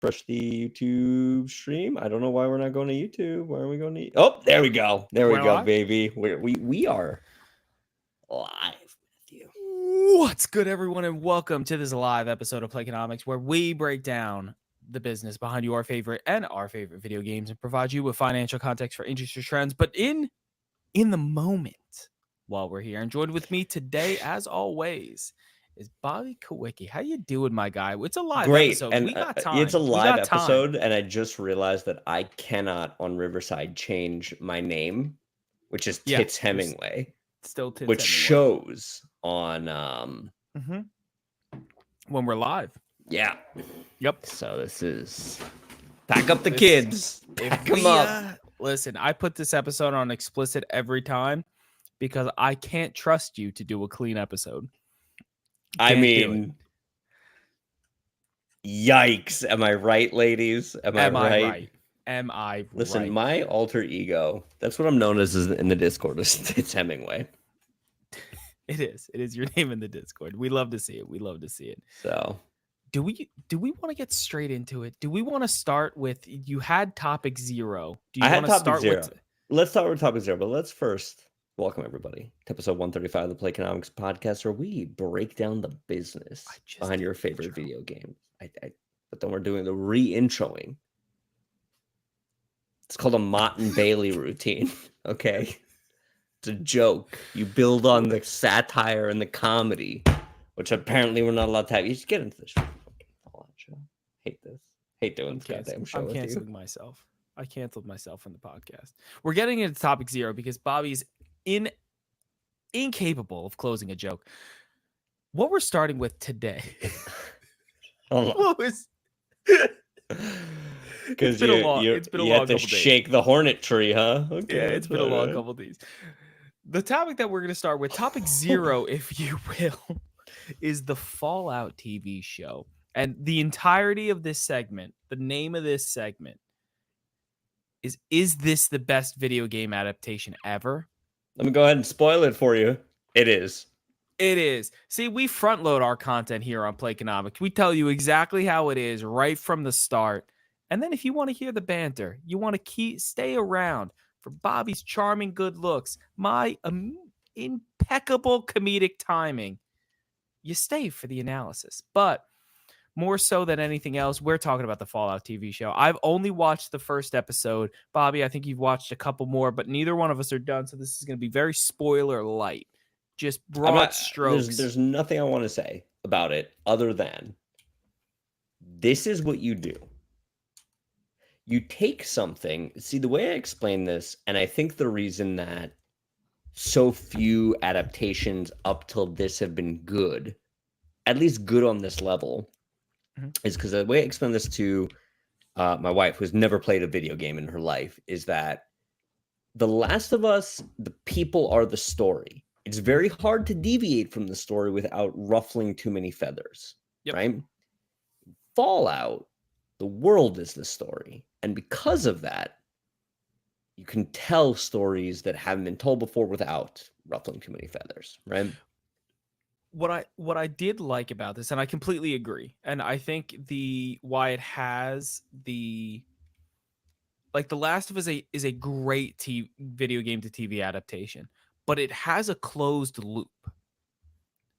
refresh the YouTube stream. I don't know why we're not going to YouTube. Why are we going to? Oh, there we go. There we go, baby. We are live with you. What's good, everyone, and welcome to this live episode of Playconomics, where we break down the business behind your favorite and our favorite video games and provide you with financial context for industry trends, but in the moment while we're here. And joined with me today, as always, is Bobby Kawicki. How you doing, my guy? It's a live episode. And we got time. It's a live episode, and I just realized that I cannot on Riverside change my name, which is Tits Hemingway. Still Tits which Hemingway. Shows on when we're live. Yeah. Yep. So this is pack up the kids. Pack them up. Listen, I put this episode on explicit every time because I can't trust you to do a clean episode. I mean, yikes. Am I right, ladies? Am I right? Am I Listen, right? my alter ego, that's what I'm known as in the Discord, is Tits Hemingway. It is. It is your name in the Discord. We love to see it. We love to see it. So, do we want to get straight into it? Do we want to start with, you had topic 0. I had topic 0. Let's start with topic 0, but let's first welcome everybody to episode 135 of the Playconomics podcast, where we break down the business behind your favorite video games. But then we're doing the re-introing. It's called a Mott and Bailey routine, okay? It's a joke. You build on the satire and the comedy, which apparently we're not allowed to have. You just get into this show. Hate this. Hate doing this goddamn show. I'm canceling myself. I canceled myself from the podcast. We're getting into topic 0 because Bobby's incapable of closing a joke. What we're starting with today. What was? Because it's been a long couple days. Shake the hornet tree, huh? Okay, yeah, it's been a long couple days. The topic that we're going to start with, topic 0, if you will, is the Fallout TV show. And the entirety of this segment, the name of this segment is this the best video game adaptation ever? Let me go ahead and spoil it for you. It is. It is. See, we front load our content here on Playconomics. We tell you exactly how it is right from the start. And then if you want to hear the banter, you want to stay around for Bobby's charming good looks, my impeccable comedic timing, you stay for the analysis. But more so than anything else, we're talking about the Fallout TV show. I've only watched the first episode. Bobby, I think you've watched a couple more, but neither one of us are done, so this is going to be very spoiler light. Just broad strokes. There's nothing I want to say about it other than this is what you do. You take something. See, the way I explain this, and I think the reason that so few adaptations up till this have been good, at least good on this level, is because the way I explain this to my wife, who's never played a video game in her life, is that The Last of Us, the people are the story. It's very hard to deviate from the story without ruffling too many feathers, right? Fallout, the world is the story. And because of that, you can tell stories that haven't been told before without ruffling too many feathers, right? What I did like about this, and I completely agree, and I think why it has The Last of Us is a great video game to TV adaptation, but it has a closed loop.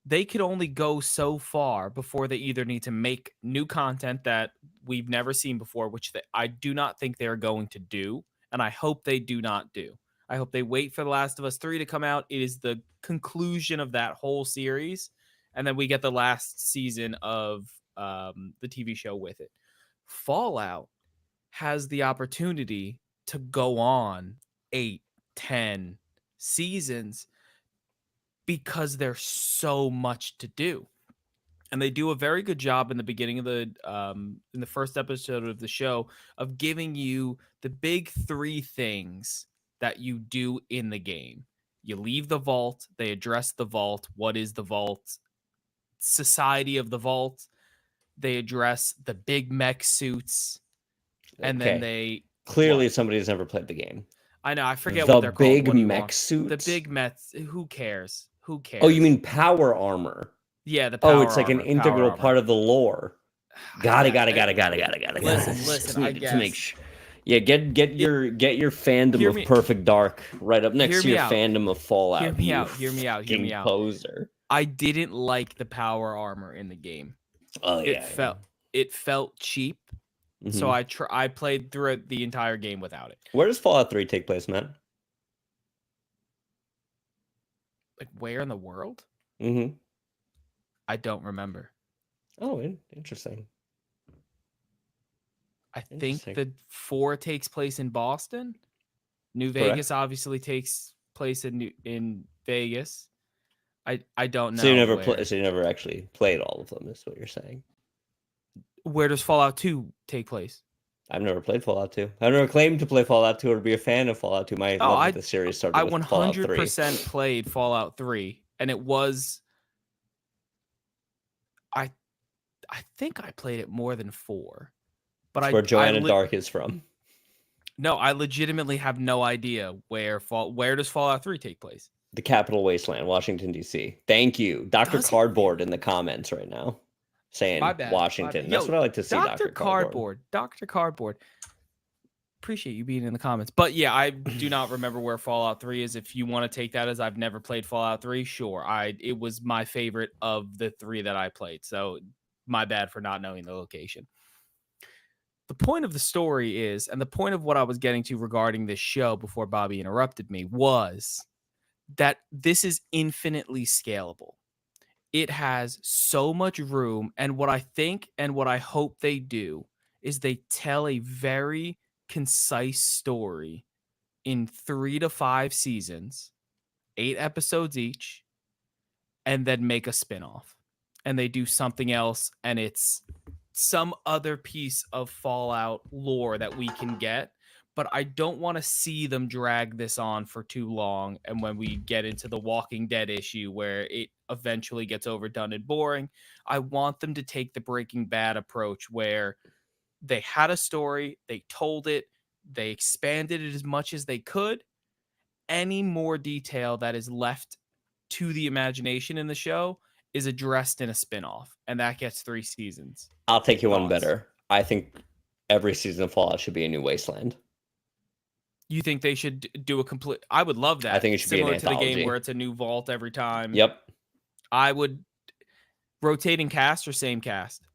They could only go so far before they either need to make new content that we've never seen before, which I do not think they're going to do, and I hope they do not do. I hope they wait for The Last of Us 3 to come out. It is the conclusion of that whole series, and then we get the last season of the TV show with it. Fallout has the opportunity to go on 8, 10 seasons because there's so much to do. And they do a very good job in the beginning of in the first episode of the show of giving you the big 3 things that you do in the game. You leave the vault. They address the vault. What is the vault? Society of the vault. They address the big mech suits. And then they... Clearly somebody's never played the game. I know. I forget what they're called. The big mech suits? The big mech... Who cares? Who cares? Oh, you mean power armor? Yeah, the power armor. Oh, it's like an integral part of the lore. Got it. Listen, Just I needed to make guess. sure. Yeah, get your fandom Hear of me Perfect Dark right up next hear to me your out. fandom of Hear Fallout. me You out. Hear me out. Hear me fucking out. poser. I didn't like the power armor in the game. Oh It yeah. felt cheap. So Hmm. I played through it the entire game without it. Where does Fallout 3 take place, Matt? Like where in the world? Mm-hmm. I don't remember. Oh, interesting. I think Interesting. the 4 takes place in Boston. New Correct. Vegas obviously takes place in Vegas. I don't So you know never where. so you never actually played all of them, is what you're saying. Where does Fallout 2 take place? I've never played Fallout 2. I've never claimed to play Fallout 2 or to be a fan of Fallout 2. My Oh, love of the series started I with Fallout 3. 100% played Fallout 3 and it was I I think I played it more than 4. But It's where Joanna Dark is from. no, I legitimately have no idea where does Fallout 3 take place? The Capital Wasteland, Washington, D.C. Thank you. Dr. Does it Cardboard in really? the comments right now My saying bad. My bad. Washington. That's Yo, what I like to see, Dr. Dr. Cardboard. Dr. Cardboard. Appreciate you being in the comments. But yeah, I do not remember where Fallout 3 is. If you want to take that as I've never played Fallout 3, sure. It was my favorite of the 3 that I played. So my bad for not knowing the location. The point of the story is, and the point of what I was getting to regarding this show before Bobby interrupted me, was that this is infinitely scalable. It has so much room. And what I think and what I hope they do is they tell a very concise story in 3 to 5 seasons, 8 episodes each, and then make a spinoff. And they do something else, and it's some other piece of Fallout lore that we can get. But I don't want to see them drag this on for too long. And when we get into the Walking Dead issue where it eventually gets overdone and boring, I want them to take the Breaking Bad approach where they had a story, they told it, they expanded it as much as they could. Any more detail that is left to the imagination in the show is addressed in a spinoff, and that gets 3 seasons. I'll take you one Thoughts? better. I think every season of Fallout should be a new wasteland. You think they should do a complete? I would love that. I think it should be an Similar to the game anthology. where it's a new vault every time. Yep. I would rotating cast or same cast.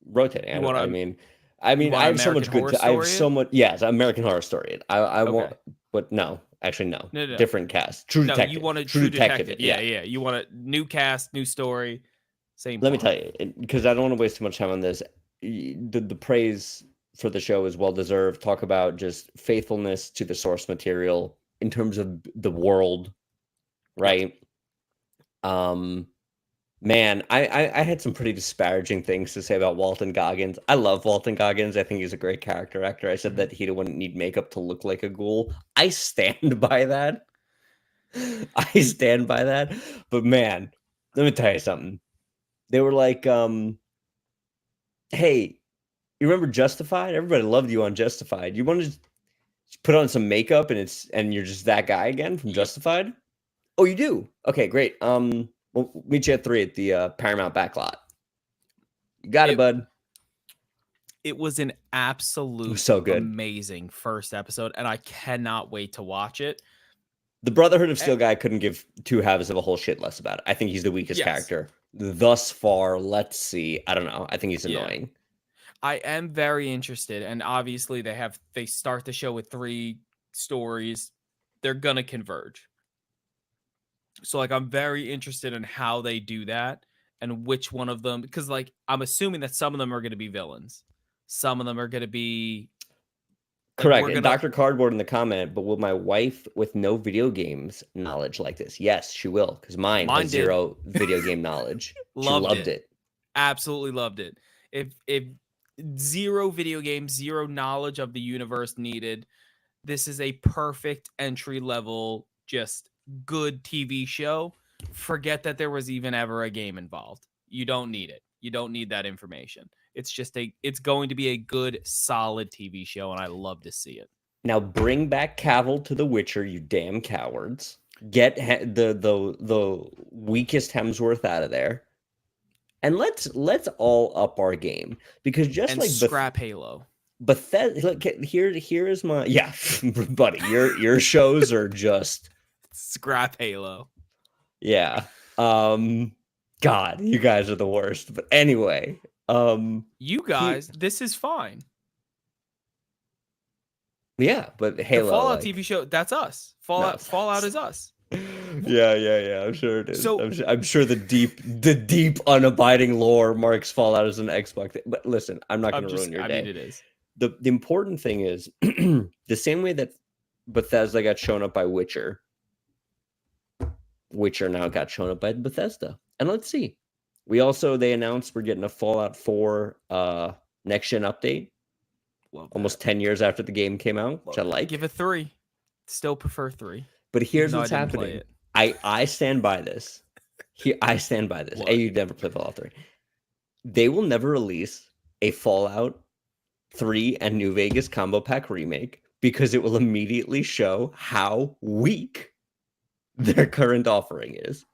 Rotating. You want I to? mean, I You want have so much American good. Horror I have Story so it? much. Yes, American Horror Story. I Okay. want, but no, actually no. No. Different cast. True No, Detective. you want a True Detective. Yeah. You want a new cast, new story, same. Let me plot. tell you, because I don't want to waste too much time on this. The praise for the show is well deserved. Talk about just faithfulness to the source material in terms of the world, right? Man, I had some pretty disparaging things to say about Walton Goggins. I love Walton Goggins. I think he's a great character actor. I said that he wouldn't need makeup to look like a ghoul. I stand by that. I stand by that. But man, let me tell you something. They were like, hey, you remember Justified? Everybody loved you on Justified. You want to just put on some makeup and you're just that guy again from Justified? Oh, you do? Okay, great. We'll meet you at 3 at the Paramount backlot. You got it, bud. It was an absolute So good. amazing first episode, and I cannot wait to watch it. The Brotherhood of Steel guy couldn't give 2 halves of a whole shit less about it. I think he's the weakest character thus far. Let's see. I don't know. I think he's annoying. I am very interested, and obviously they start the show with 3 stories. They're gonna converge. So like I'm very interested in how they do that and which one of them, because like I'm assuming that some of them are going to be villains, some of them are going to be correct. And Dr. Cardboard in the comment, but will my wife with no video games knowledge like this? Yes, she will, because mine has 0 video game knowledge. She loved it. Absolutely loved it. If 0 video games, 0 knowledge of the universe needed, this is a perfect entry level, just good TV show. Forget that there was even ever a game involved. You don't need it. You don't need that information. It's going to be a good, solid TV show, and I love to see it. Now bring back Cavill to The Witcher, you damn cowards. Get the weakest Hemsworth out of there. And let's all up our game, because just and like scrap Halo. Bethesda, look, here's my buddy. Your shows are just Scrap Halo. yeah. God, you guys are the worst. But anyway, You guys, this is fine. yeah, but The Halo, Fallout like, TV show, that's us. no, Fallout is us. yeah. I'm sure it is. So I'm sure the deep, unabiding lore marks Fallout as an Xbox thing. But listen, I'm not going to ruin your day. I mean, it is. The important thing is the same way that Bethesda got shown up by Witcher now got shown up by Bethesda. And let's see. They announced we're getting a Fallout 4 next gen update. Almost 10 years after the game came out, which I like. Give it 3. Still prefer 3. But here's what's happening. I stand by this. I stand by this. Hey, you never played Fallout 3. They will never release a Fallout 3 and New Vegas combo pack remake, because it will immediately show how weak their current offering is.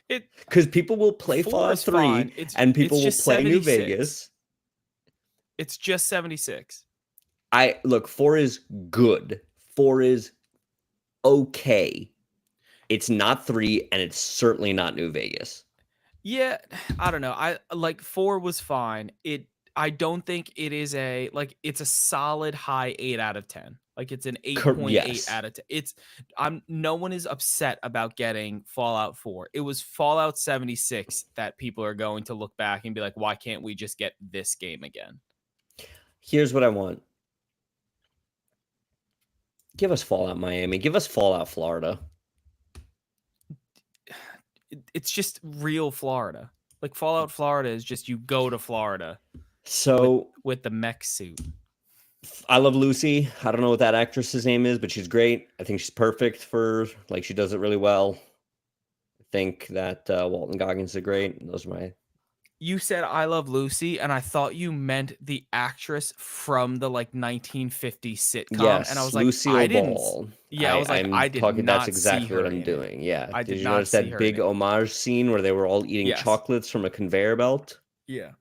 Because people will play Fallout 3 and people will play New Vegas. It's just 76. 4 is good. 4 is okay. It's not 3, and it's certainly not New Vegas. Yeah, I don't know. 4 was fine. I don't think it is it's a solid high 8 out of 10. Like, it's an 8.8 out of 10. No one is upset about getting Fallout 4. It was Fallout 76 that people are going to look back and be like, why can't we just get this game again? Here's what I want. Give us Fallout Miami. Give us Fallout Florida. It's just real Florida. Like, Fallout Florida is just, you go to Florida. So with the mech suit. I love Lucy. I don't know what that actress's name is, but she's great. I think she's perfect for, like, she does it really well. I think that Walton Goggins is great. Those are my... You said I love Lucy, and I thought you meant the actress from the 1950s sitcom. Yes, and I was like, Lucille Ball. Yeah, I did not That's exactly see what her I'm doing. Yeah. Did you not notice that big homage scene where they were all eating chocolates from a conveyor belt? Yeah.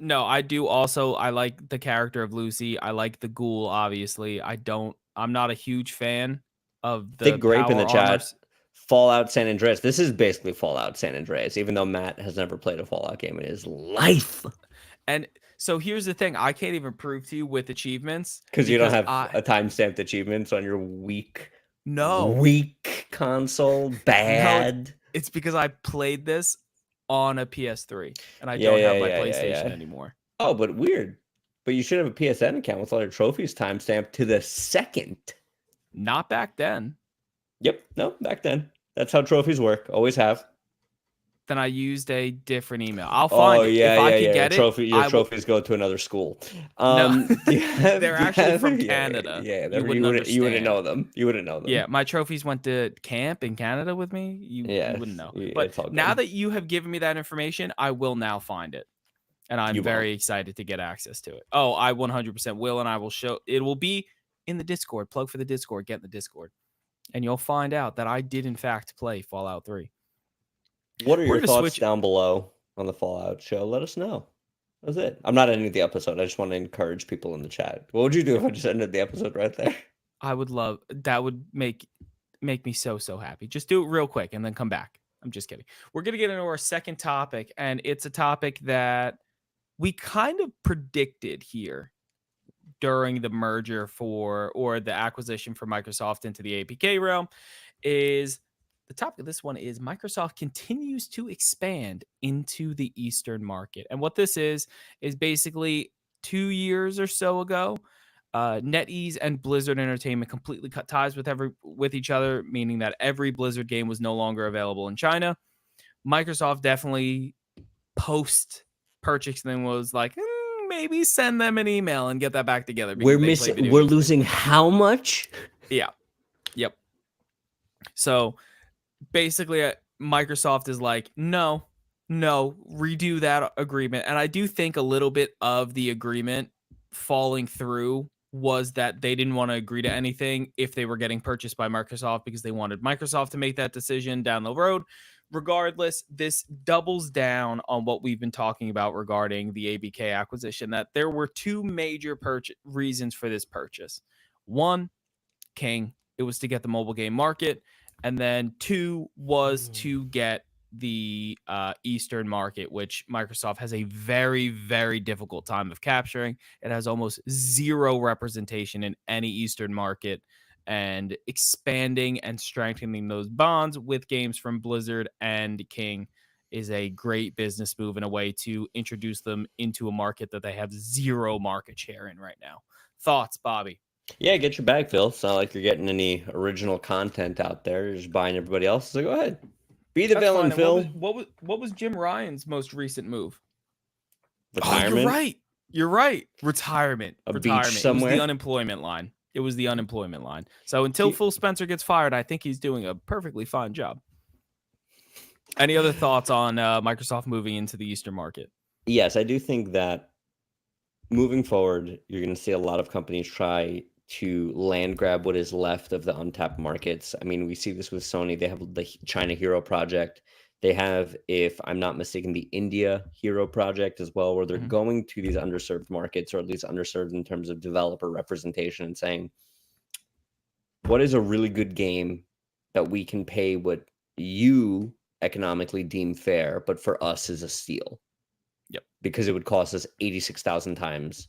No, I do also. I like the character of Lucy. I like the ghoul, obviously. I'm not a huge fan of the Big Grape in the chat. Armors. Fallout San Andreas. This is basically Fallout San Andreas, even though Matt has never played a Fallout game in his life. And so here's the thing. I can't even prove to you with achievements. Because you don't have a timestamped achievements on your weak console. Bad. No, it's because I played this on a PS3, and I don't have my PlayStation anymore. Oh, but weird. But you should have a PSN account with all your trophies timestamped to the second. Not back then. Yep. No, back then. That's how trophies work. Always have. Then I used a different email. I'll find it. If I can get it. Your trophies go to another school. No, they're actually from Canada. Yeah, you wouldn't know them. You wouldn't know them. Yeah, my trophies went to camp in Canada with me. You wouldn't know. But now that you have given me that information, I will now find it. And I'm very excited to get access to it. Oh, I 100% will, and I will show. It will be in the Discord. Plug for the Discord. Get in the Discord. And you'll find out that I did, in fact, play Fallout 3. What are your thoughts down below on the Fallout show? Let us know. That's it. I'm not ending the episode. I just want to encourage people in the chat. What would you do if I just ended the episode right there? I would love that. Would make me so happy. Just do it real quick and then come back. I'm just kidding. We're going to get into our second topic, and it's a topic that we kind of predicted here during the merger or the acquisition for Microsoft into the APK realm. Is the topic of this one is Microsoft continues to expand into the Eastern market. And what this is basically 2 years or so ago, NetEase and Blizzard Entertainment completely cut ties with each other, meaning that every Blizzard game was no longer available in China. Microsoft definitely post-purchase then was like, maybe send them an email and get that back together. We're losing how much? Yeah. Yep. So basically, Microsoft is like, no, redo that agreement. And I do think a little bit of the agreement falling through was that they didn't want to agree to anything if they were getting purchased by Microsoft, because they wanted Microsoft to make that decision down the road regardless, this doubles down on what we've been talking about regarding the ABK acquisition, that there were two major reasons for this purchase. One, King, it was to get the mobile game market. And then two was to get the Eastern market, which Microsoft has a very, very difficult time of capturing. It has almost zero representation in any Eastern market, and expanding and strengthening those bonds with games from Blizzard and King is a great business move and a way to introduce them into a market that they have zero market share in right now. Thoughts, Bobby? Yeah, get your bag, Phil. It's not like you're getting any original content out there. You're just buying everybody else. So go ahead. Be the villain, fine. Phil. What was Jim Ryan's most recent move? Retirement. Oh, you're right. You're right. Retirement. Beach somewhere. It was the unemployment line. So until Phil Spencer gets fired, I think he's doing a perfectly fine job. Any other thoughts on Microsoft moving into the Eastern market? Yes, I do think that moving forward, you're going to see a lot of companies try to land grab what is left of the untapped markets. I mean, we see this with Sony. They have the China Hero Project. They have, if I'm not mistaken, the India Hero Project as well, where they're going to these underserved markets, or at least underserved in terms of developer representation, and saying, what is a really good game that we can pay what you economically deem fair, but for us is a steal? Yep. Because it would cost us 86,000 times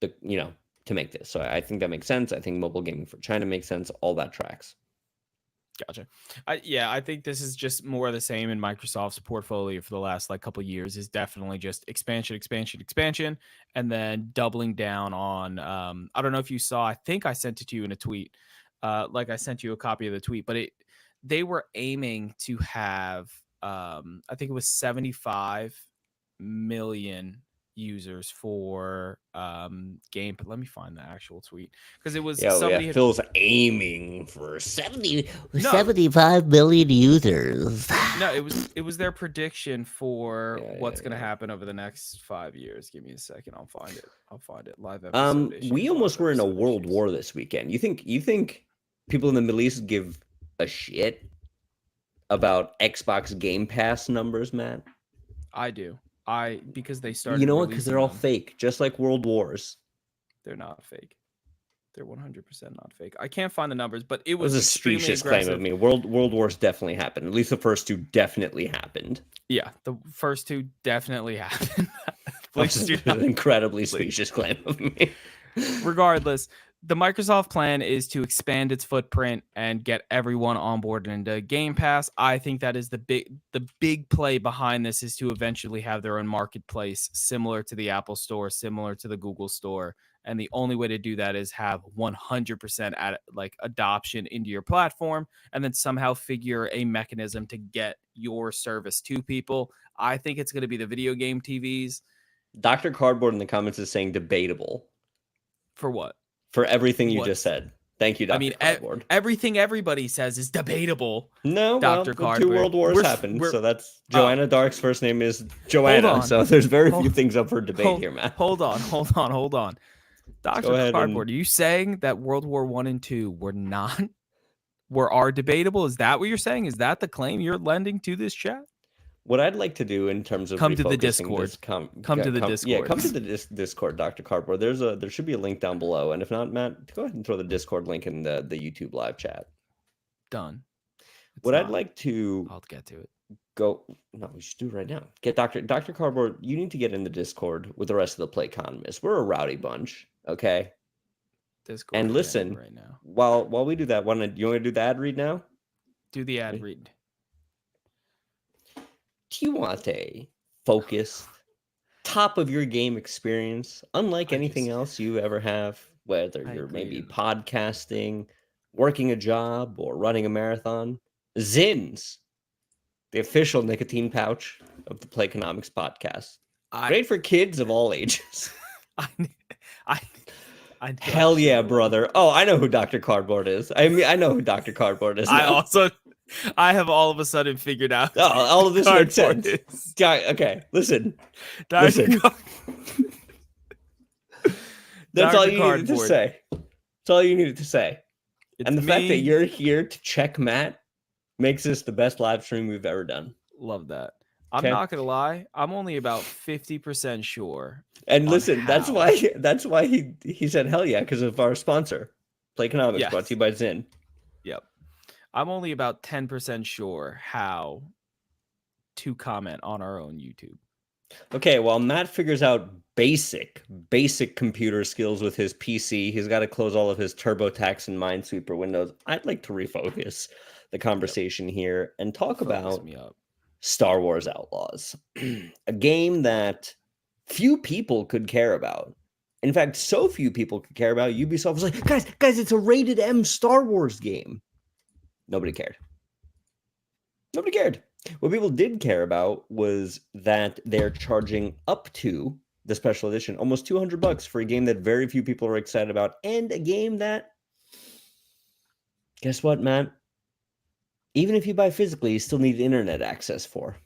to make this. So I think that makes sense. I think mobile gaming for China makes sense. All that tracks. Gotcha. I think this is just more of the same in Microsoft's portfolio for the last couple of years, is definitely just expansion, and then doubling down on, I don't know if you saw, I think I sent it to you in a tweet. I sent you a copy of the tweet, but they were aiming to have, I think it was 75 million users for game, but let me find the actual tweet, because it was somebody Phil's aiming for 75 million users. No, it was their prediction for what's going to happen over the next 5 years. Give me a second, I'll find it. Live episode issues. We almost were in a world war this weekend. You think people in the Middle East give a shit about Xbox Game Pass numbers, Matt? I do. Because they started. You know what? Because they're all fake, just like World Wars. They're not fake. They're 100% not fake. I can't find the numbers, but it was a specious claim of me. World Wars definitely happened. At least the first two definitely happened. Yeah, the first two definitely happened. An incredibly specious claim of me. Regardless, the Microsoft plan is to expand its footprint and get everyone on board into Game Pass. I think that is the big play behind this, is to eventually have their own marketplace similar to the Apple Store, similar to the Google Store. And the only way to do that is have 100% adoption into your platform, and then somehow figure a mechanism to get your service to people. I think it's going to be the video game TVs. Dr. Cardboard in the comments is saying debatable. For what? For everything you just said. Thank you, Dr. Cardboard. Everything everybody says is debatable. No, Dr. Cardboard. 2 world wars happened, so that's Joanna Dark's first name is Joanna. So there's very few things up for debate here, man. Hold on. Dr. Cardboard, are you saying that World War I and II are debatable? Is that what you're saying? Is that the claim you're lending to this chat? What I'd like to do in terms of come to the Discord, come to the Discord. Yeah, come to the Discord, Dr. Cardboard. There should be a link down below, and if not, Matt, go ahead and throw the Discord link in the YouTube live chat. Done. I'd like to, I'll get to it. No, we should do it right now. Get Dr. Cardboard. You need to get in the Discord with the rest of the Playconomists. We're a rowdy bunch, okay? Discord. And listen, right now. While we do that, you want to do the ad read now? Do the ad read. Do you want a focused, top of your game experience, unlike anything else you ever have, whether you're maybe podcasting, working a job, or running a marathon? Zins, the official nicotine pouch of the Playconomics podcast. Great for kids of all ages. Hell yeah, brother. Oh, I know who Dr. Cardboard is. I know who Dr. Cardboard is now. I have all of a sudden figured out. Oh, all of this makes sense. Okay, listen. That's all you needed to say. That's all you needed to say. And the fact that you're here to check Matt Makes this the best live stream we've ever done. Love that. I'm Okay. not gonna lie. I'm only about 50% sure. And on listen, that's how. why he said hell yeah, because of our sponsor, Playconomics, brought Yes. to you by Zin. Yep. I'm only about 10% sure how to comment on our own YouTube. Okay, while Matt figures out basic computer skills with his PC, he's got to close all of his TurboTax and Minesweeper windows. I'd like to refocus the conversation here and talk Focus about me up. Star Wars Outlaws, a game that few people could care about. In fact, so few people could care about. Ubisoft was like, guys, it's a rated M Star Wars game. Nobody cared. Nobody cared. What people did care about was that they're charging up to the special edition almost $200 for a game that very few people are excited about, and a game that, guess what, Matt? Even if you buy physically, you still need internet access for.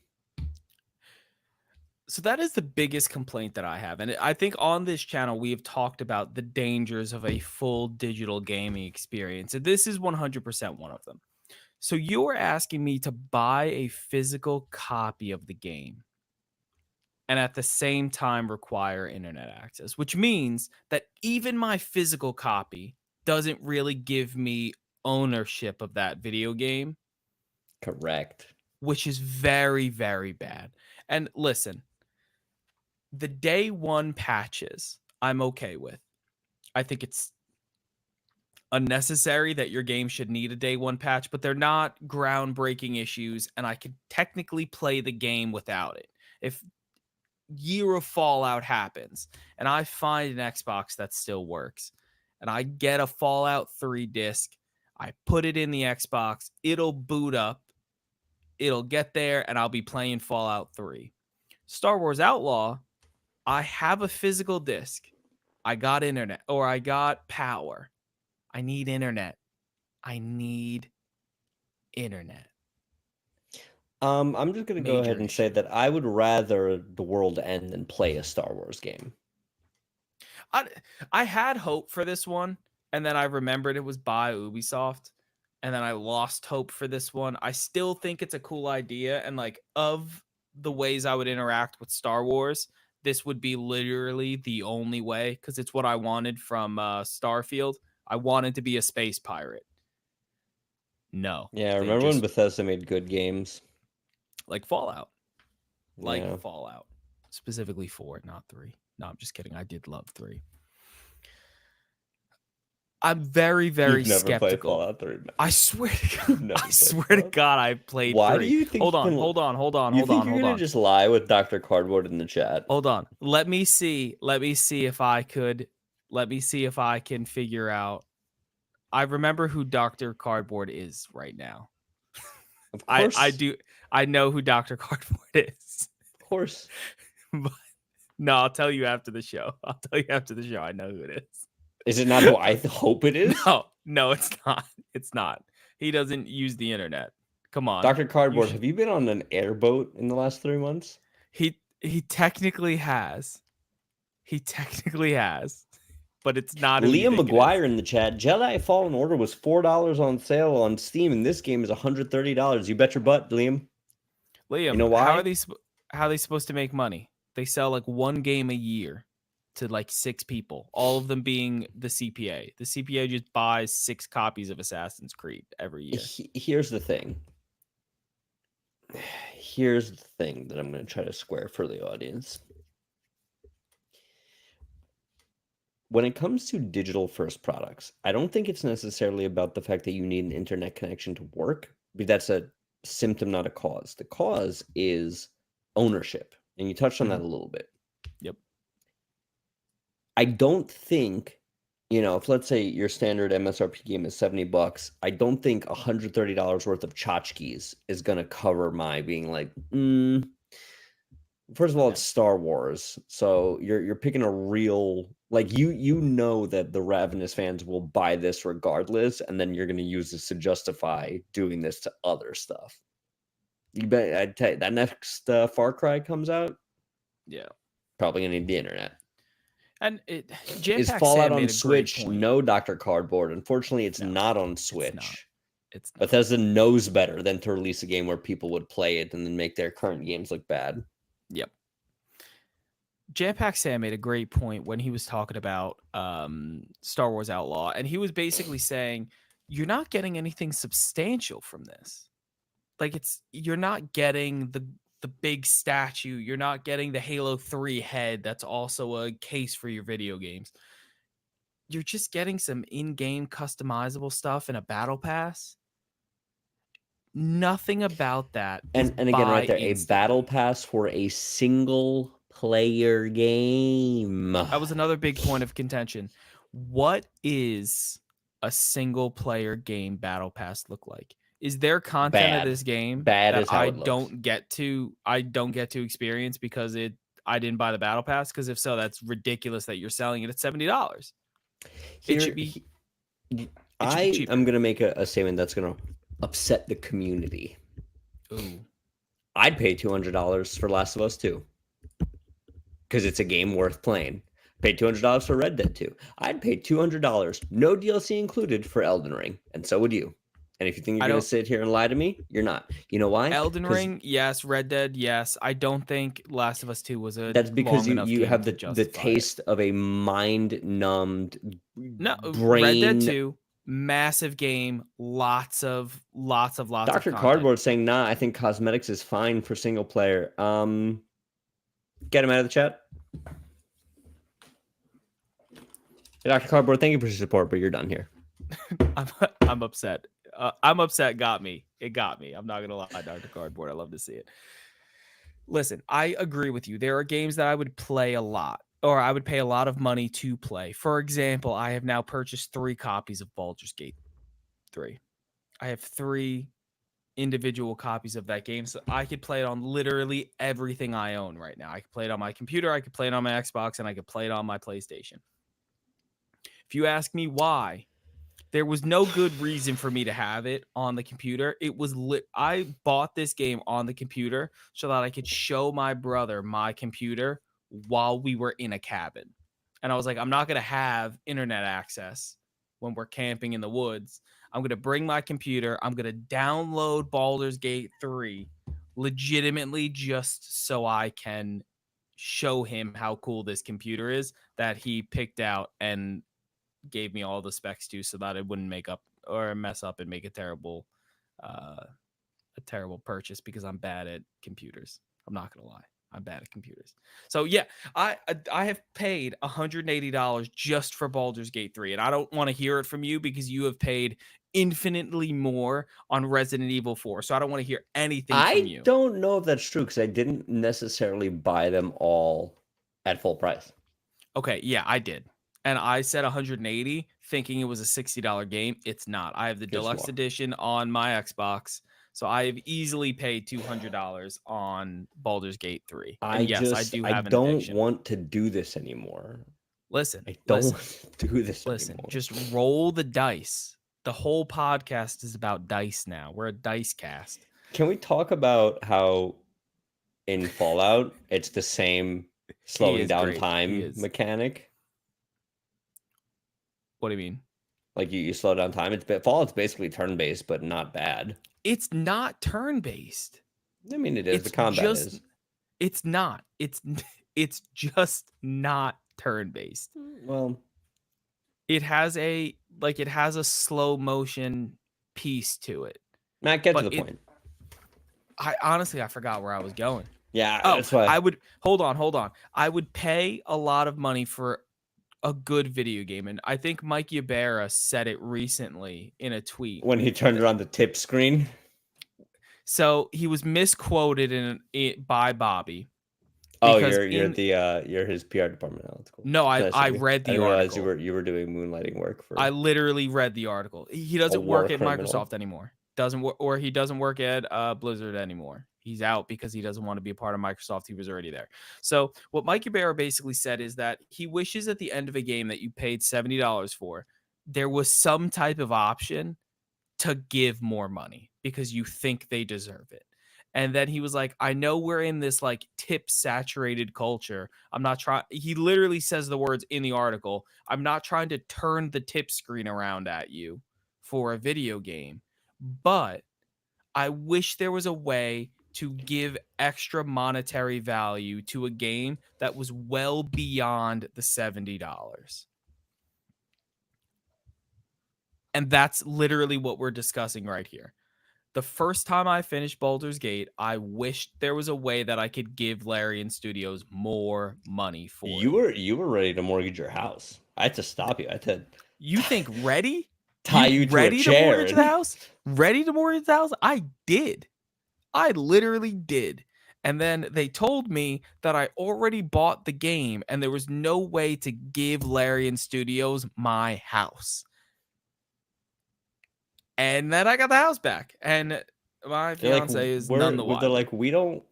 So that is the biggest complaint that I have. And I think on this channel, we have talked about the dangers of a full digital gaming experience. And this is 100% one of them. So you're asking me to buy a physical copy of the game and at the same time require internet access, which means that even my physical copy doesn't really give me ownership of that video game. Correct. Which is very, very bad. And listen, the day one patches, I'm okay with. I think it's unnecessary that your game should need a day one patch, but they're not groundbreaking issues, and I could technically play the game without it. If Year of Fallout happens and I find an Xbox that still works and I get a Fallout 3 disc, I put it in the Xbox, it'll boot up, it'll get there, and I'll be playing Fallout 3. Star Wars Outlaw, I have a physical disc. I got internet, or I got power. I need internet. I'm just gonna go Major ahead and say issue. that I would rather the world end than play a Star Wars game. I had hope for this one, and then I remembered it was by Ubisoft, and then I lost hope for this one. I still think it's a cool idea, and like of the ways I would interact with Star Wars, this would be literally the only way because it's what I wanted from Starfield. I wanted to be a space pirate. No. Yeah, They remember when just Bethesda made good games? like Fallout. Like Yeah. Fallout. Specifically 4, not 3. No, I'm just kidding. I did love 3. I'm very, very You've never played skeptical. Fallout 3. I swear to You've God, never I played swear to Fallout. God, I played Why 3. do you think Hold you on, can- hold on, hold on, You hold think on, you're hold gonna on. just lie with Dr. Cardboard in the chat? Hold on. Let me see if I can figure out. I remember who Dr. Cardboard is right now. Of course. I do. I know who Dr. Cardboard is. Of course. But no, I'll tell you after the show. I know who it is. Is it not who I hope it is? No, it's not. It's not. He doesn't use the internet. Come on. Dr. Cardboard, have you been on an airboat in the last 3 months? He technically has. But it's not who you Liam think it McGuire is. in the chat. Jedi Fallen Order was $4 on sale on Steam, and this game is $130. You bet your butt, Liam. Liam, You know why? how are they supposed to make money? They sell like one game a year to like 6 people, all of them being the CPA. The CPA just buys 6 copies of Assassin's Creed every year. Here's the thing. Here's the thing that I'm going to try to square for the audience. When it comes to digital first products, I don't think it's necessarily about the fact that you need an internet connection to work, but that's a symptom, not a cause. The cause is ownership, and you touched on that a little bit. Yep. I don't think, if let's say your standard MSRP game is $70, I don't think $130 worth of tchotchkes is going to cover my being like, First of all, it's Star Wars, so you're picking a real, like, you know that the ravenous fans will buy this regardless, and then you're going to use this to justify doing this to other stuff. You bet. I'd tell you that next Far Cry comes out, Yeah. probably gonna need the internet. And Is Fallout on Switch? No, Dr. Cardboard. Unfortunately, it's not on Switch. It's not. Bethesda knows better than to release a game where people would play it and then make their current games look bad. Yep. Jampack Sam made a great point when he was talking about Star Wars Outlaw, and he was basically saying you're not getting anything substantial from this. Like you're not getting the big statue, you're not getting the Halo 3 head that's also a case for your video games. You're just getting some in-game customizable stuff and a battle pass. Nothing about that is And again, right there, a instantly. battle pass for a single player game. That was another big point of contention. What is a single player game battle pass look like? Is there content of this game Bad that is how I it looks. don't get to experience because I didn't buy the battle pass? Because if so, that's ridiculous that you're selling it at $70. It should be cheaper. I'm gonna make a statement that's gonna upset the community. Ooh. I'd pay $200 for Last of Us 2 because it's a game worth playing. Paid $200 for Red Dead 2. I'd pay $200, no DLC included, for Elden Ring, and so would you. And if you think you're going to sit here and lie to me, you're not. You know why? Elden Ring, yes. Red Dead, yes. I don't think Last of Us 2 was a That's because you have the taste it. of a mind-numbed brain. Red Dead 2, massive game, lots of Dr. Cardboard saying, nah, I think cosmetics is fine for single player. Get him out of the chat. Hey, Dr. Cardboard, thank you for your support, but you're done here. I'm upset. I'm upset. Got me. It got me. I'm not gonna lie, Dr. Cardboard. I love to see it. Listen, I agree with you. There are games that I would play a lot, or I would pay a lot of money to play. For example, I have now purchased 3 copies of Baldur's Gate 3. I have 3 individual copies of that game, so I could play it on literally everything I own right now. I could play it on my computer, I could play it on my Xbox, and I could play it on my PlayStation. If you ask me why, there was no good reason for me to have it on the computer. It was I bought this game on the computer so that I could show my brother my computer while we were in a cabin. And I was like, I'm not going to have internet access when we're camping in the woods. I'm going to bring my computer. I'm going to download Baldur's Gate 3 legitimately just so I can show him how cool this computer is that he picked out and gave me all the specs to, so that it wouldn't make up or mess up and make a terrible purchase, because I'm bad at computers. I'm not gonna lie, I'm bad at computers. So yeah, I have paid $180 just for Baldur's Gate 3, and I don't want to hear it from you because you have paid infinitely more on Resident Evil 4. So I don't want to hear anything from you. I don't know if that's true because I didn't necessarily buy them all at full price. Okay, yeah, I did. And I said 180 thinking it was a $60 game. It's not. I have the deluxe edition on my Xbox. So I have easily paid $200 on Baldur's Gate 3. And yes, I do have an addiction. Want to do this anymore. Listen. I don't want to do this anymore. Just roll the dice. The whole podcast is about dice now. We're a dice cast. Can we talk about how in Fallout it's the same slowing down time mechanic? What do you mean? Like you slow down time? Fallout's basically turn-based, but not bad. It's not turn-based. I mean, it is. The combat is. It's not. It's just not turn-based. Well, it has a slow motion piece to it. Matt, get to the point. I honestly forgot where I was going. Yeah, that's why I would hold on. I would pay a lot of money for a good video game, and I think Mike Ybarra said it recently in a tweet when he turned around the tip screen. So he was misquoted by Bobby. Oh, you're his PR department now. That's cool. No, I read the article. You were doing moonlighting work for. I literally read the article. He doesn't work at Microsoft anymore. He doesn't work at Blizzard anymore. He's out because he doesn't want to be a part of Microsoft. He was already there. So what Mike Ybarra basically said is that he wishes at the end of a game that you paid $70 for, there was some type of option to give more money because you think they deserve it. And then he was like, I know we're in this like tip saturated culture. I'm not trying. He literally says the words in the article. I'm not trying to turn the tip screen around at you for a video game, but I wish there was a way to give extra monetary value to a game that was well beyond the $70. And that's literally what we're discussing right here. The first time I finished Baldur's Gate, I wished there was a way that I could give Larian Studios more money for it. You were ready to mortgage your house. I had to stop you. I had to You think ready? tie you to a ready to chair. mortgage the house? Ready to mortgage the house? I did. I literally did. And then they told me that I already bought the game and there was no way to give Larian Studios my house. And then I got the house back. And my fiance is none the wilder. They're like, we don't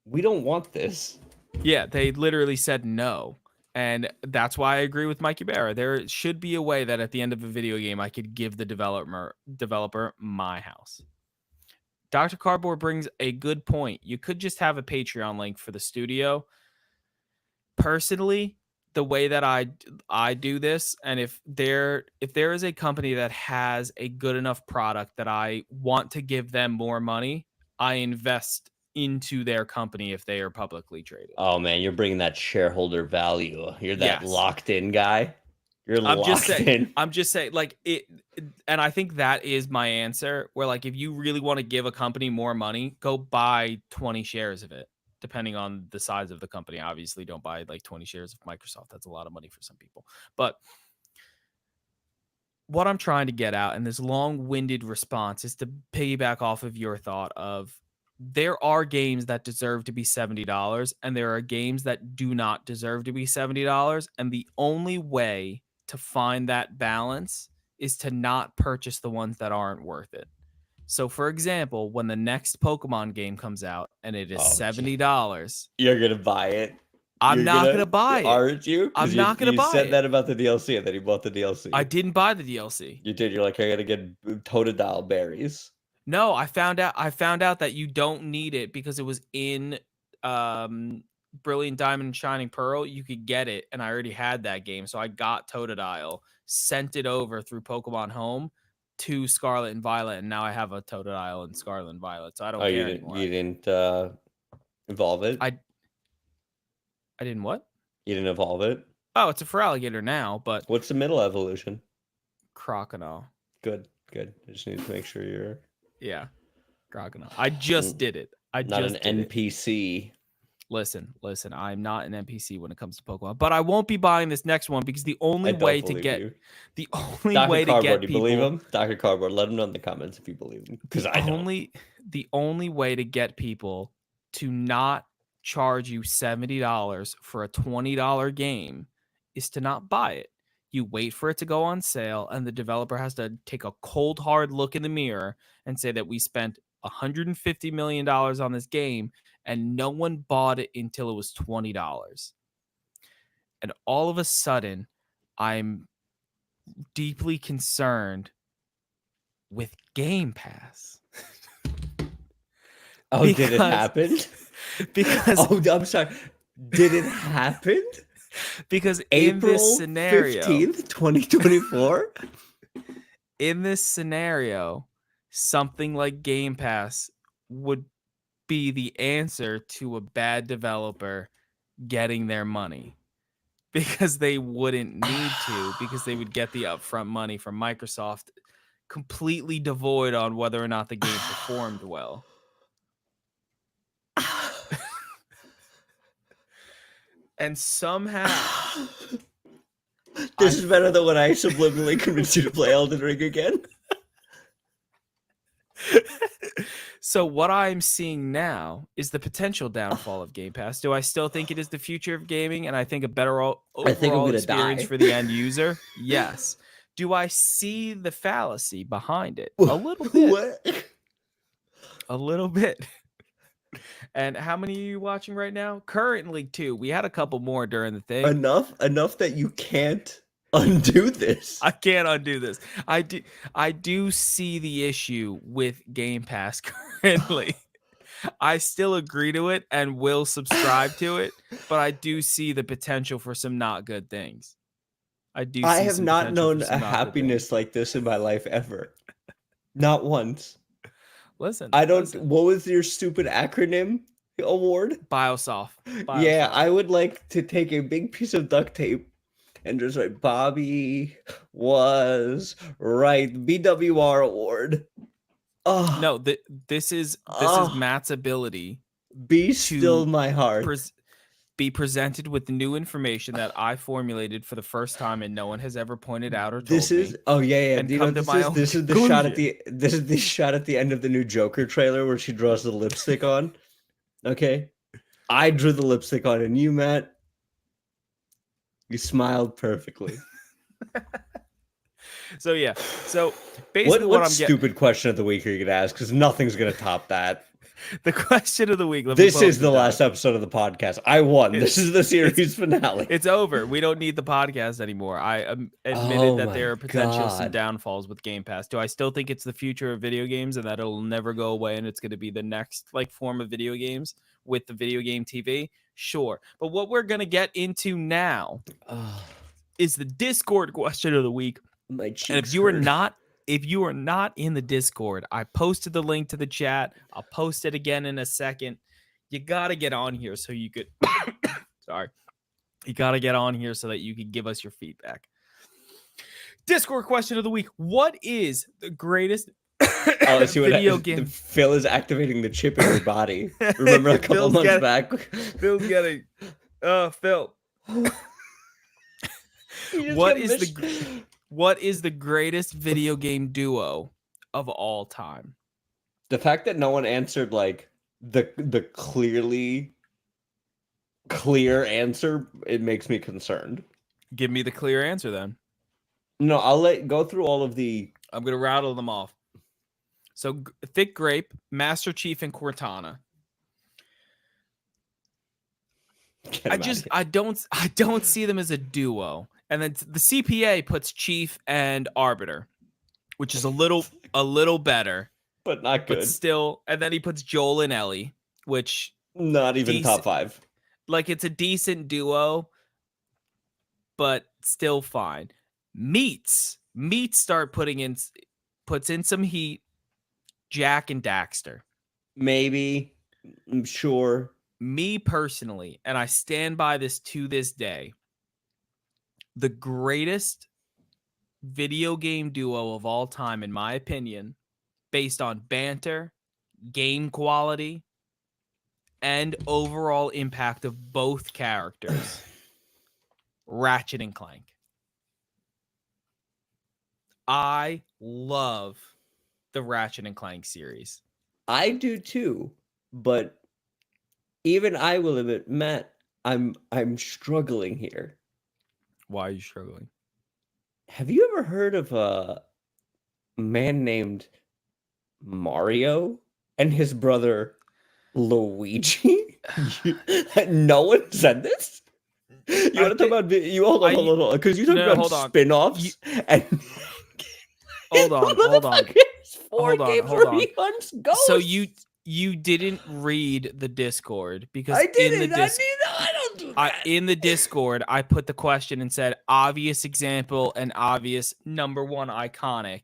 want this. Yeah, they literally said no. And that's why I agree with Mikey Barra. There should be a way that at the end of a video game, I could give the developer my house. Dr. Cardboard brings a good point. You could just have a Patreon link for the studio. Personally, the way that I do this, and if there is a company that has a good enough product that I want to give them more money, I invest into their company if they are publicly traded. Oh man, you're bringing that shareholder value. You're that Yes. locked in guy. You're locked in. I'm just saying, like it, and I think that is my answer. Where like, if you really want to give a company more money, go buy 20 shares of it, depending on the size of the company. Obviously, don't buy like 20 shares of Microsoft. That's a lot of money for some people. But what I'm trying to get out in this long-winded response is to piggyback off of your thought of there are games that deserve to be $70 and there are games that do not deserve to be $70. And the only way to find that balance is to not purchase the ones that aren't worth it. So, for example, when the next Pokemon game comes out and it is $70, you're going to buy it. I'm not going to buy it. Aren't you? I'm not going to buy it. You said that about the DLC and then you bought the DLC. I didn't buy the DLC. You did. You're like, I got to get Totodile berries. No, I found out that you don't need it because it was in Brilliant Diamond and Shining Pearl. You could get it, and I already had that game. So I got Totodile, sent it over through Pokemon Home to Scarlet and Violet, and now I have a Totodile in Scarlet and Violet. So I don't care anymore. You didn't evolve it? I didn't what? You didn't evolve it? Oh, it's a Feraligatr now, but... What's the middle evolution? Crocodile. Good. I just need to make sure you're... Yeah, Crocodile. I just did it. Not an NPC. Listen. I'm not an NPC when it comes to Pokemon, but I won't be buying this next one because the only way to get you. the only Dr. way Cardboard, to get do you people, believe him? Dr. Cardboard, let him know in the comments if you believe him. Because I don't. The only way to get people to not charge you $70 for a $20 game is to not buy it. You wait for it to go on sale, and the developer has to take a cold, hard look in the mirror and say that we spent $150 million on this game, and no one bought it until it was $20. And all of a sudden, I'm deeply concerned with Game Pass. Oh, did it happen? Because I'm sorry. Did it happen? Because April in this scenario, 15th, 2024? In this scenario, something like Game Pass would be the answer to a bad developer getting their money. Because they wouldn't need to, because they would get the upfront money from Microsoft completely devoid on whether or not the game performed well. And somehow this is better than when I subliminally convinced you to play Elden Ring again. So what I'm seeing now is the potential downfall of Game Pass. Do I still think it is the future of gaming and I think a better overall experience for the end user? Yes. Do I see the fallacy behind it? A little bit. What? A little bit. And how many are you watching right now? Currently 2. We had a couple more during the thing. Enough that you can't undo this. I can't undo this. I do see the issue with Game Pass currently. I still agree to it and will subscribe to it, but I do see the potential for some not good things. I have not known a happiness like this in my life ever. Not once. Listen, I don't. listen. What was your stupid acronym award? Biosoft. Yeah, Biosoft. I would like to take a big piece of duct tape and just write Bobby was right. BWR award. Oh, No, this is oh, Matt's ability be still to my heart. be presented with new information that I formulated for the first time and no one has ever pointed out or This told is me, oh yeah. and Do you know come what to this my is? own This is the shot at conclusion. this is the shot at the end of the new Joker trailer where she draws the lipstick on. Okay. I drew the lipstick on and you, Matt, you smiled perfectly. So yeah. So basically what What I'm getting, stupid question of the week are you gonna ask? Because nothing's gonna top that. the question of the week. Let me This pull up is the last doc. episode of the podcast. I won. This is the series finale. It's over. We don't need the podcast anymore. I admitted Oh that there my are potential some god. downfalls with Game Pass. Do I still think it's the future of video games and that it'll never go away and it's going to be the next like form of video games with the video game TV? Sure. But what we're going to get into now Oh, is the Discord question of the week. my And cheeks hurt. if you are not in the Discord, I posted the link to the chat. I'll post it again in a second. You got to get on here so you could sorry. You got to get on here so that you can give us your feedback. Discord question of the week. What is the greatest Oh, I see what video game? Phil is activating the chip in your body. Remember a couple Phil's months getting- back? Phil's getting Phil. What is the greatest video game duo of all time? The fact that no one answered like the clear answer, it makes me concerned. Give me the clear answer then. No, I'll go through all of the. I'm going to rattle them off. So Thick Grape, Master Chief, and Cortana. I don't see them as a duo. And then the CPA puts Chief and Arbiter, which is a little better, but not good. but still. And then he puts Joel and Ellie, which not even top 5. Like it's a decent duo, but still fine. Meats puts in some heat. Jack and Daxter. Maybe. I'm sure. Me personally, and I stand by this to this day, the greatest video game duo of all time, in my opinion, based on banter, game quality, and overall impact of both characters, Ratchet and Clank. I love the Ratchet and Clank series. I do too, but even I will admit, Matt, I'm struggling here. Why are you struggling? Have you ever heard of a man named Mario and his brother Luigi? No one said this. You want to talk about you? Hold on, because you talk about spin-offs and. Hold on. So you didn't read the Discord because I didn't. I don't do that. In the Discord, I put the question and said obvious example and obvious number one iconic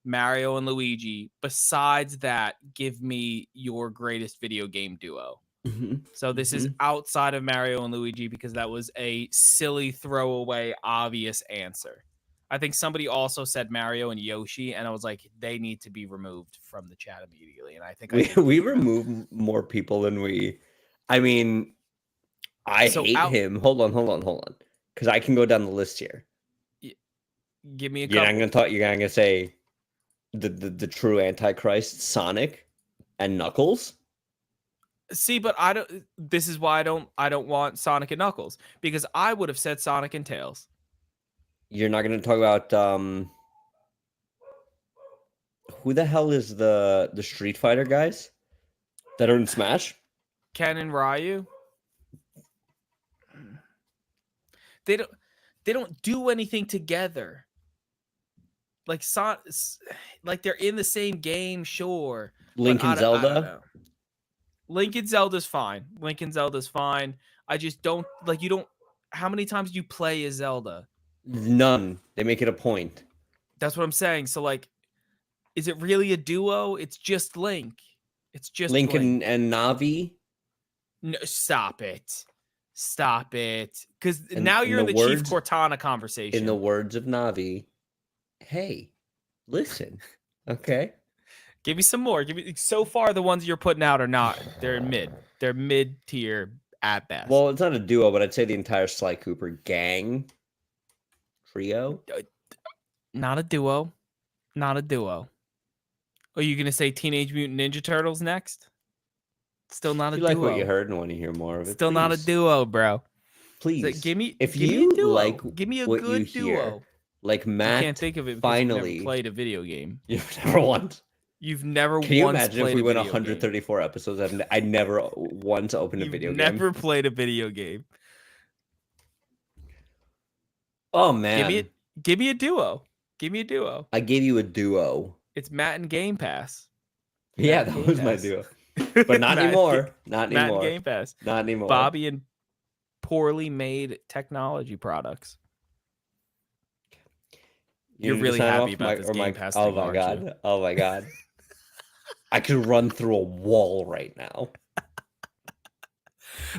Mario and Luigi. Besides that, give me your greatest video game duo. Mm-hmm. So this is outside of Mario and Luigi because that was a silly throwaway obvious answer. I think somebody also said Mario and Yoshi, and I was like, they need to be removed from the chat immediately. And I think we remove more people than we. I mean, I hate him. Hold on, because I can go down the list here. Give me a couple. You're not gonna say the true Antichrist, Sonic, and Knuckles. See, but I don't. This is why I don't want Sonic and Knuckles, because I would have said Sonic and Tails. You're not going to talk about who the hell is the Street Fighter guys that are in Smash? Ken and Ryu. They don't do anything together. Like they're in the same game, sure. Link and Zelda. Link and Zelda's fine. I just don't like. You don't. How many times do you play as Zelda? None. They make it a point. That's what I'm saying. So like, Is it really a duo? It's just Link. It's just Link Link. and Navi. No, stop it. Stop it. Because In- now in you're in the the Chief words- Cortana conversation. In the words of Navi, hey, listen, okay? Give me some more. Give me so far the ones you're putting out are not. They're mid. They're mid tier at best. Well, it's not a duo, but I'd say the entire Sly Cooper gang trio. Not a duo. Not a duo. Are you gonna say Teenage Mutant Ninja Turtles next? Still not If a you duo. like what you heard and want to hear more of it, Still not a please. duo, bro. Please, So give me if give me you a duo. like Give me a what you good hear, duo. like I Matt, can't think of it because finally, you've never played a video game. You've never once. You've never Can you once imagine if played we a went video 134 episodes? I never once opened a game. video You've game. never played a video game. Oh man, Give me a duo. Give me a duo. I gave you a duo. It's Matt and Game Pass. Yeah, Matt that Game was my Pass. duo. But not Matt- anymore. Not Matt and anymore. Game Pass. Not anymore. Bobby and poorly made technology products. You're really happy about this Game Pass Oh thing, my aren't god. you? Oh my god. I could run through a wall right now.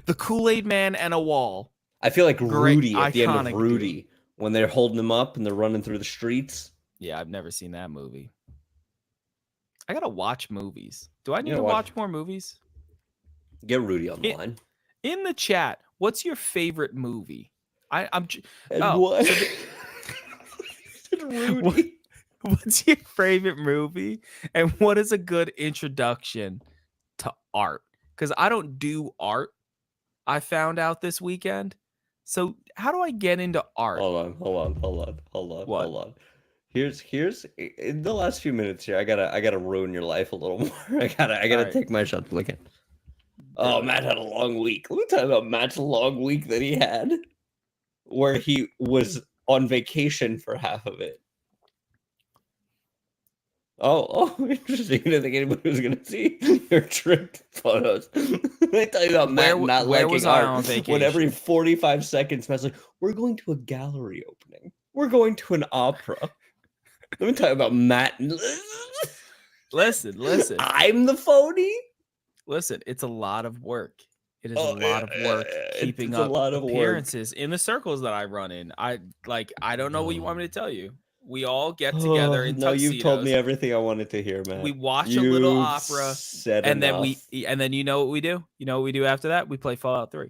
The Kool-Aid Man and a wall. I feel like Great, Rudy at the end iconic of Rudy when they're holding him up and they're running through the streets. Yeah, I've never seen that movie. I gotta watch movies. Do I need Yeah, to watch- watch more movies? Get Rudy on the It- line. In the chat, what's your favorite movie? I'm. And Oh, what? so Rudy. what's your favorite movie, and what is a good introduction to art? Because I don't do art. I found out this weekend. So how do I get into art? Hold on. What? Here's in the last few minutes here, I gotta ruin your life a little more. I gotta Alright. take my shot to look at. Oh, Matt had a long week. Let me tell you about Matt's long week that he had, where he was on vacation for half of it. Oh, interesting. I didn't think anybody was gonna see your trip photos. Let me tell you about Matt not where liking was I art. on When every vacation? 45 seconds, Matt's like, "We're going to a gallery opening. We're going to an opera." Let me tell you about Matt. Listen. I'm the phoney. Listen, it's a lot of work. It is Oh, a lot of work keeping it's a up lot of work. appearances in the circles that I run in. I don't know what you want me to tell you. We all get together in No, you've told me tuxedos. everything I wanted to hear, Matt. We watch a little You've opera, said and enough. then you know what we do? You know what we do after that? We play Fallout 3.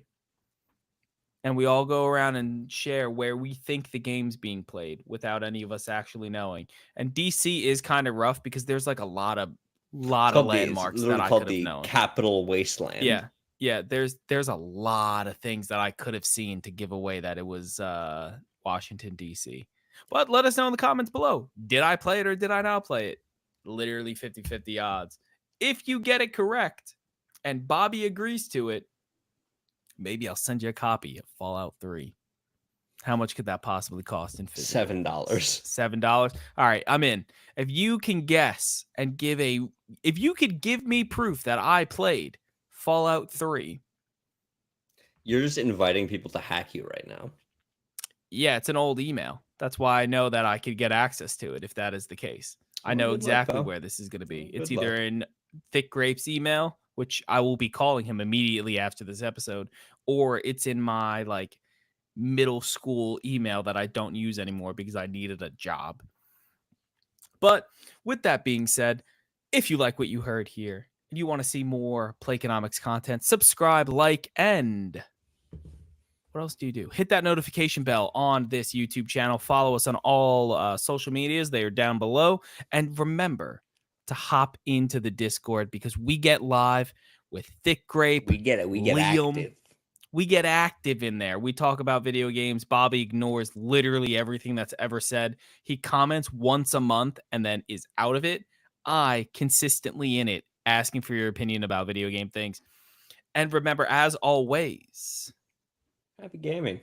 And we all go around and share where we think the game's being played without any of us actually knowing. And DC is kind of rough because there's like a lot of It's called landmarks that I called could have the known. Capital Wasteland. Yeah. There's a lot of things that I could have seen to give away that it was Washington DC. But let us know in the comments below. Did I play it or did I not play it? Literally 50-50 odds. If you get it correct and Bobby agrees to it, maybe I'll send you a copy of Fallout 3. How much could that possibly cost in physical? $7. $7. All right, I'm in. If you can guess and if you could give me proof that I played Fallout 3. You're just inviting people to hack you right now. Yeah, it's an old email. That's why I know that I could get access to it if that is the case. I know good luck, exactly pal. where this is going to be. Good It's either luck. in Thick Grape's email, which I will be calling him immediately after this episode, or it's in my like middle school email that I don't use anymore because I needed a job. But with that being said, if you like what you heard here and you want to see more Playconomics content, subscribe, like, and what else do you do? Hit that notification bell on this YouTube channel. Follow us on all social medias. They are down below. And remember to hop into the Discord because we get live with Thick Grape. We get it. We get Liam. active. We get active in there. We talk about video games. Bobby ignores literally everything that's ever said. He comments once a month and then is out of it. I consistently in it, asking for your opinion about video game things. And remember, as always, Happy gaming.